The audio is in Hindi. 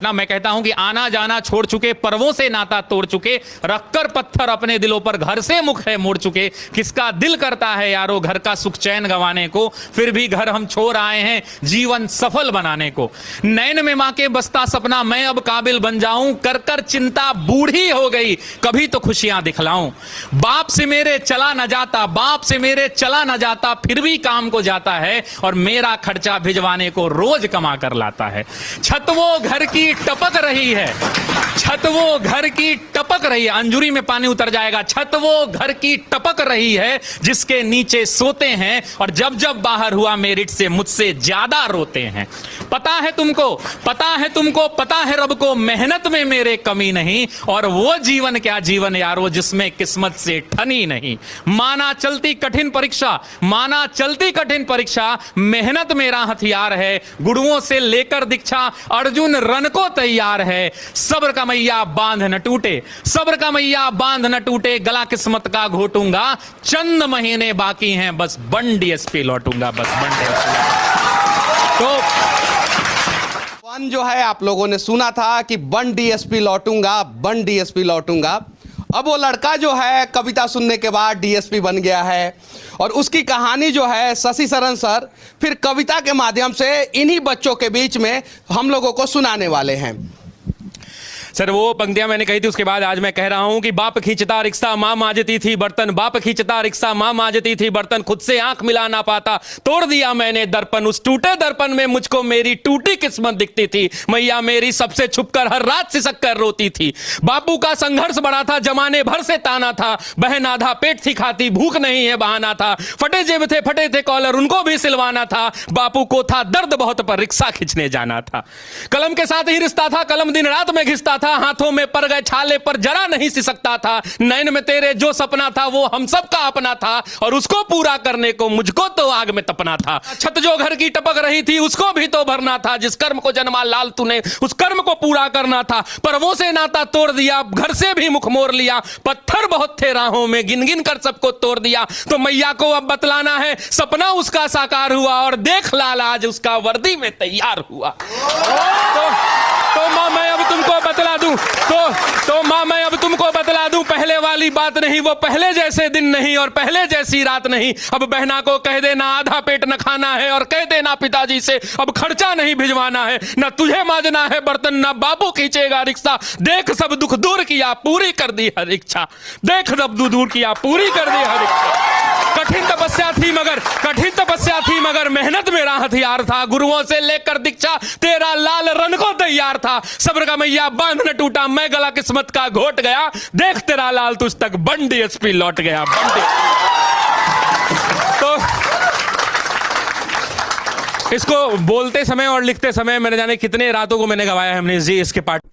ना मैं कहता हूं कि आना जाना छोड़ चुके, पर्वों से नाता तोड़ चुके, रखकर पत्थर अपने दिलों पर घर से मुख है मोड़ चुके। किसका दिल करता है यारो घर का सुख चैन गंवाने को, फिर भी घर हम छोड़ आए हैं जीवन सफल बनाने को। नैन में मां के बसता सपना मैं अब काबिल बन जाऊं, कर कर चिंता बूढ़ी हो गई कभी तो खुशियां दिखलाऊं। बाप से मेरे चला न जाता, बाप से मेरे चला न जाता, फिर भी काम को जाता है और मेरा खर्चा भिजवाने को रोज कमा कर लाता है। छत वो घर की टपक रही है, छत वो घर की टपक रही है, अंजुरी में पानी उतर जाएगा। छत वो घर की टपक रही है जिसके नीचे सोते हैं, और जब जब बाहर हुआ मेरिट से मुझसे ज्यादा रोते हैं। पता है तुमको, पता है तुमको, पता है रब को मेहनत में मेरे कमी नहीं, और वो जीवन क्या जीवन यारो जिसमें किस्मत से ठनी नहीं। माना चलती कठिन परीक्षा, माना चलती कठिन परीक्षा, मेहनत मेरा हथियार है, गुरुओं से लेकर दीक्षा अर्जुन रन को तैयार है। सब्र का मैया बांध न टूटे, सब्र का मैया बांध न टूटे, गला किस्मत का घोटूंगा, चंद महीने बाकी हैं बस बन डीएसपी लौटूंगा, बस बन डीएसपी। तो वन जो है आप लोगों ने सुना था कि बन डीएसपी लौटूंगा, बन डीएसपी लौटूंगा। अब वो लड़का जो है कविता सुनने के बाद डीएसपी बन गया है, और उसकी कहानी जो है शशि शरण सर फिर कविता के माध्यम से इन्हीं बच्चों के बीच में हम लोगों को सुनाने वाले हैं। सर वो पंक्तियां मैंने कही थी, उसके बाद आज मैं कह रहा हूं कि बाप खींचता रिक्शा मां मांजती थी बर्तन, बाप खींचता रिक्शा मां मांजती थी बर्तन, खुद से आंख मिला ना पाता तोड़ दिया मैंने दर्पण, उस टूटे दर्पण में मुझको मेरी टूटी किस्मत दिखती थी, मैया मेरी सबसे छुपकर हर रात सिसक कर रोती थी। बापू का संघर्ष बड़ा था, जमाने भर से ताना था, बहन आधा पेट थी खाती, भूख नहीं है बहाना था, फटे जेब थे फटे थे कॉलर उनको भी सिलवाना था, बापू को था दर्द बहुत पर रिक्शा खींचने जाना था। कलम के साथ ही रिश्ता था, कलम दिन रात में घिसता था, हाथों में पर गए छाले पर जरा नहीं सिसकता था, नैन में तेरे जो सपना था वो हम सब का अपना था, और उसको पूरा करने को मुझको तो आग में तपना था। छत जो घर की टपक रही थी उसको भी तो भरना था, जिस कर्म को जन्मा लाल तूने उस कर्म को पूरा करना था, पर वो से नाता तोड़ दिया, घर से भी मुख मोड़ लिया, पत्थर बहुत थे राहों में गिन गिन कर सबको तोड़ दिया। तो मैया को अब बतलाना है सपना उसका साकार हुआ, और देख लाल आज उसका वर्दी में तैयार हुआ। तो मां मैं अब तुमको बतला दूं, तो मां मैं अब तुमको बतला दूं, पहले वाली बात नहीं, वो पहले जैसे दिन नहीं और पहले जैसी रात नहीं। अब बहना को कह देना आधा पेट न खाना है, और कह देना पिताजी से अब खर्चा नहीं भिजवाना है, न तुझे मांजना है बर्तन न बाबू खींचेगा रिक्शा, देख सब दुख दूर किया पूरी कर दी हर इच्छा, देख सब दुख दूर किया पूरी कर दी हर इच्छा। कठिन तपस्या थी मगर, कठिन तपस्या थी मगर मेहनत मेरा हथियार था, गुरुओं से लेकर दीक्षा तेरा लाल रन को तैयार था। सब्र का मैया बांध न टूटा, मैं गला किस्मत का घोट गया, देख तेरा लाल तुझ तक बन डीएसपी लौट गया, बन। तो इसको बोलते समय और लिखते समय मैंने जाने कितने रातों को मैंने गवाया है हमने जी इसके पार्ट।